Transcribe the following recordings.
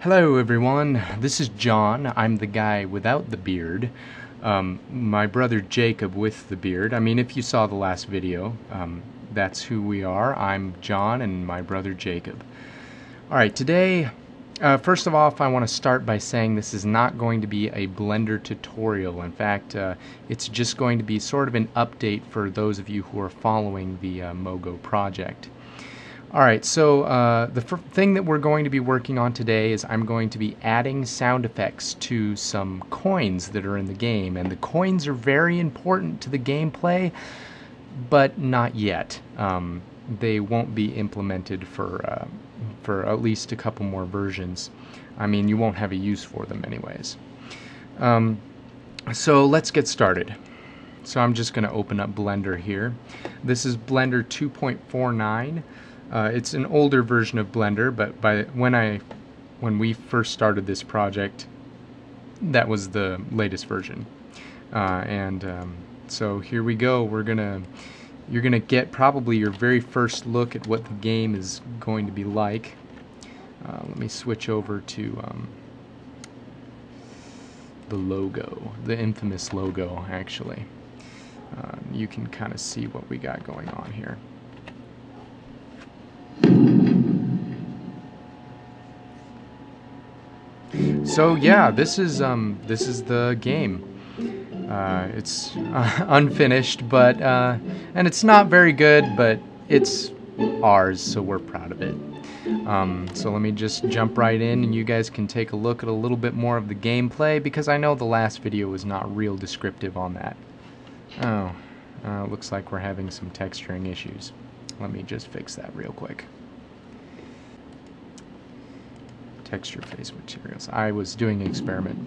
Hello everyone, this is John. I'm the guy without the beard. My brother Jacob with the beard. I mean, if you saw the last video, that's who we are. I'm John and my brother Jacob. Alright, today, first of all, I want to start by saying this is not going to be a Blender tutorial. In fact, it's just going to be sort of an update for those of you who are following the Mogo project. Alright, so the thing that we're going to be working on today is I'm going to be adding sound effects to some coins that are in the game. And the coins are very important to the gameplay, but not yet. They won't be implemented for at least a couple more versions. I mean, you won't have a use for them anyways. So let's get started. So I'm just going to open up Blender here. This is Blender 2.49. It's an older version of Blender, but when we first started this project, that was the latest version. So here we go. You're gonna get probably your very first look at what the game is going to be like. Let me switch over to the logo, the infamous logo. Actually, you can kind of see what we got going on here. So yeah, this is the game. It's unfinished, but and it's not very good, but it's ours, so we're proud of it. So let me just jump right in, and you guys can take a look at a little bit more of the gameplay, because I know the last video was not real descriptive on that. Looks like we're having some texturing issues. Let me just fix that real quick. Texture face materials. I was doing an experiment.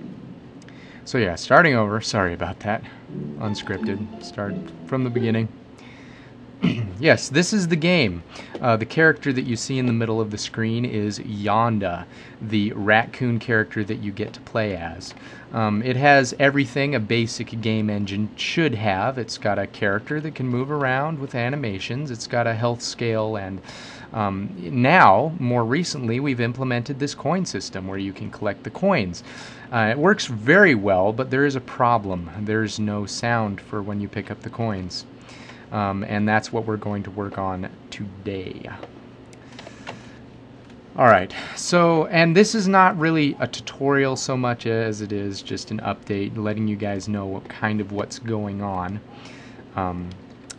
So yeah, starting over. Sorry about that. Unscripted. Start from the beginning. Yes, this is the game. The character that you see in the middle of the screen is Yonda, the raccoon character that you get to play as. It has everything a basic game engine should have. It's got a character that can move around with animations. It's got a health scale, and now, more recently, we've implemented this coin system where you can collect the coins. It works very well, but there is a problem. There's no sound for when you pick up the coins. And that's what we're going to work on today. Alright, so, and this is not really a tutorial so much as it is just an update, letting you guys know what's going on.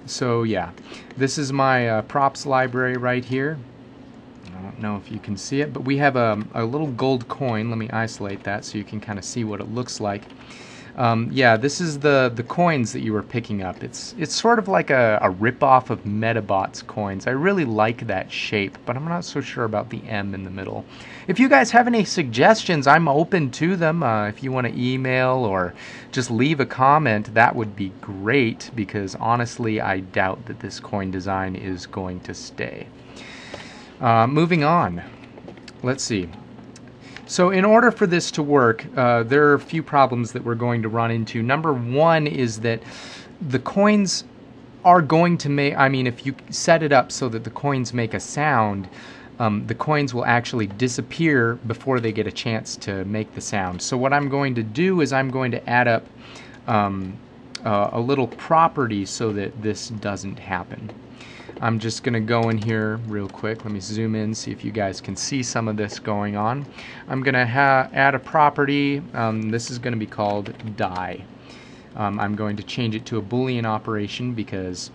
So yeah, this is my props library right here. I don't know if you can see it, but we have a little gold coin. Let me isolate that so you can kind of see what it looks like. Yeah, this is the coins that you were picking up. It's sort of like a rip-off of Metabot's coins. I really like that shape, but I'm not so sure about the M in the middle. If you guys have any suggestions, I'm open to them. If you want to email or just leave a comment, that would be great, because honestly, I doubt that this coin design is going to stay. Moving on. Let's see. So in order for this to work, there are a few problems that we're going to run into. Number one is that the coins are going to make, I mean, if you set it up so that the coins make a sound, the coins will actually disappear before they get a chance to make the sound. So what I'm going to do is I'm going to add up a little property so that this doesn't happen. I'm just going to go in here real quick. Let me zoom in, see if you guys can see some of this going on. I'm going to add a property. This is going to be called die. I'm going to change it to a Boolean operation because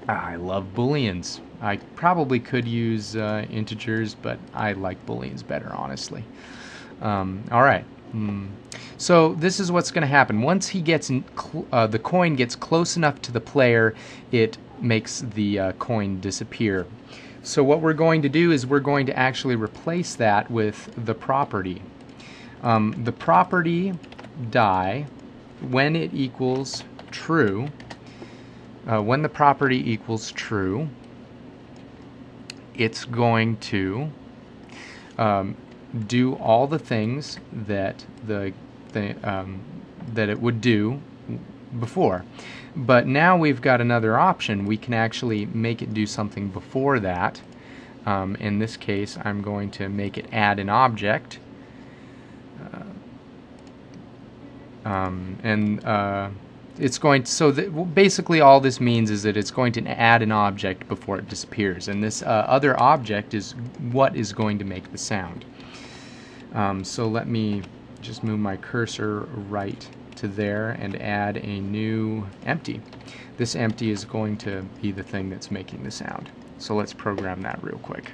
I love Booleans. I probably could use integers, but I like Booleans better, honestly. Alright. So this is what's going to happen. Once he gets the coin gets close enough to the player, it makes the coin disappear. So what we're going to do is we're going to actually replace that with the property. The property die, when it equals true, when the property equals true, it's going to do all the things that that it would do before. But now we've got another option. We can actually make it do something before that. In this case, I'm going to make it add an object. It's going to, so basically all this means is that it's going to add an object before it disappears, and this other object is what is going to make the sound. So let me just move my cursor right to there and add a new empty. This empty is going to be the thing that's making the sound. So let's program that real quick.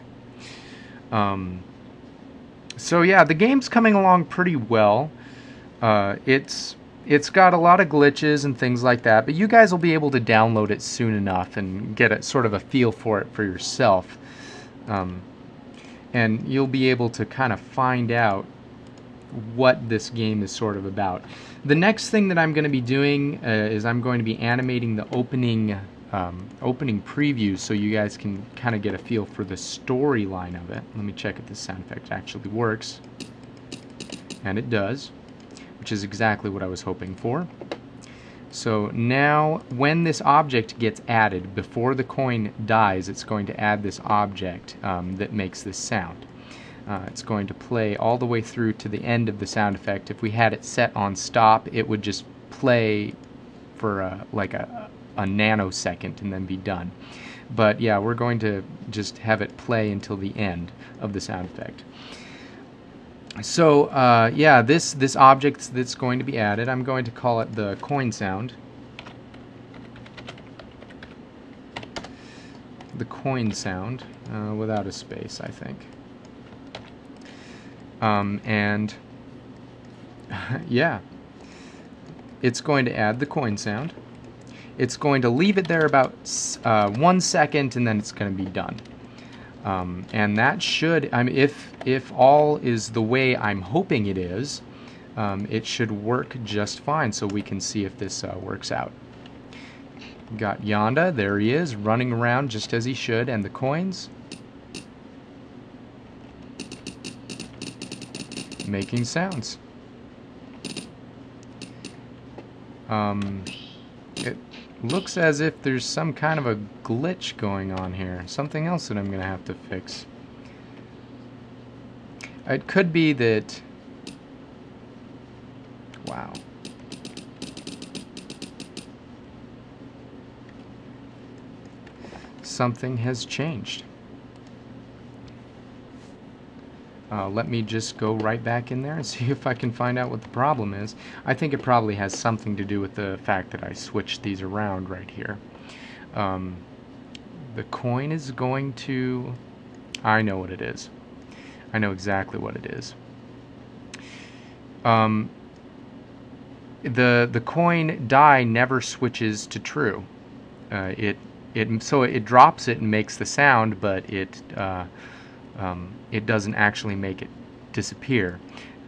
So yeah, the game's coming along pretty well. It's got a lot of glitches and things like that, but you guys will be able to download it soon enough and get a sort of a feel for it for yourself. And you'll be able to kind of find out what this game is sort of about. The next thing that I'm going to be doing is I'm going to be animating the opening preview, so you guys can kind of get a feel for the storyline of it. Let me check if this sound effect actually works. And it does, which is exactly what I was hoping for. So now when this object gets added, before the coin dies, it's going to add this object that makes this sound. It's going to play all the way through to the end of the sound effect. If we had it set on stop, it would just play for like a nanosecond and then be done. But yeah, we're going to just have it play until the end of the sound effect. So yeah, this object that's going to be added, I'm going to call it the coin sound. The coin sound, without a space, I think. And yeah, it's going to add the coin sound. It's going to leave it there about 1 second, and then it's going to be done. And that should, I mean, if all is the way I'm hoping it is, it should work just fine. So we can see if this works out. Got Yonda, there he is, running around just as he should, and the coins making sounds. It looks as if there's some kind of a glitch going on here. Something else that I'm going to have to fix. It could be that... Wow. Something has changed. Let me just go right back in there and see if I can find out what the problem is. I think it probably has something to do with the fact that I switched these around right here. The coin is going to... I know what it is. I know exactly what it is. The coin die never switches to true. So it drops it and makes the sound, but it doesn't actually make it disappear.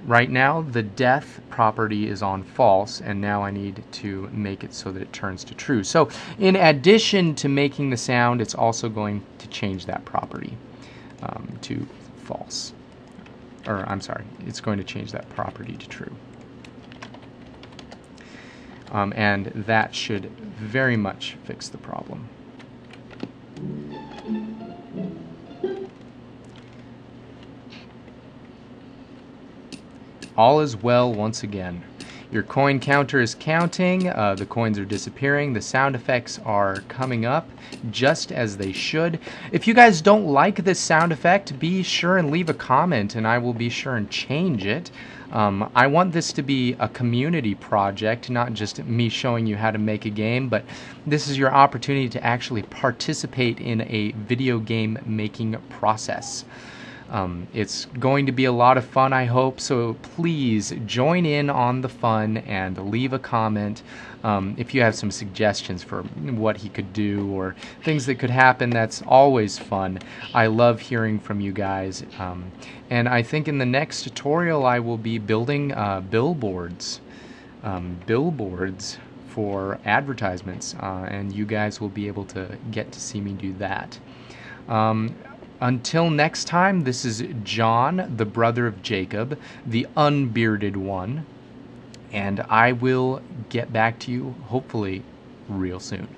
Right now the death property is on false, and now I need to make it so that it turns to true. So in addition to making the sound, it's also going to change that property to false. Or I'm sorry, it's going to change that property to true. And that should very much fix the problem. All is well once again. Your coin counter is counting, the coins are disappearing, the sound effects are coming up just as they should. If you guys don't like this sound effect, be sure and leave a comment and I will be sure and change it. I want this to be a community project, not just me showing you how to make a game, but this is your opportunity to actually participate in a video game making process. It's going to be a lot of fun, I hope, so please join in on the fun and leave a comment. If you have some suggestions for what he could do or things that could happen, that's always fun. I love hearing from you guys. And I think in the next tutorial I will be building billboards for advertisements, and you guys will be able to get to see me do that. Until next time, this is John, the brother of Jacob, the unbearded one, and I will get back to you hopefully real soon.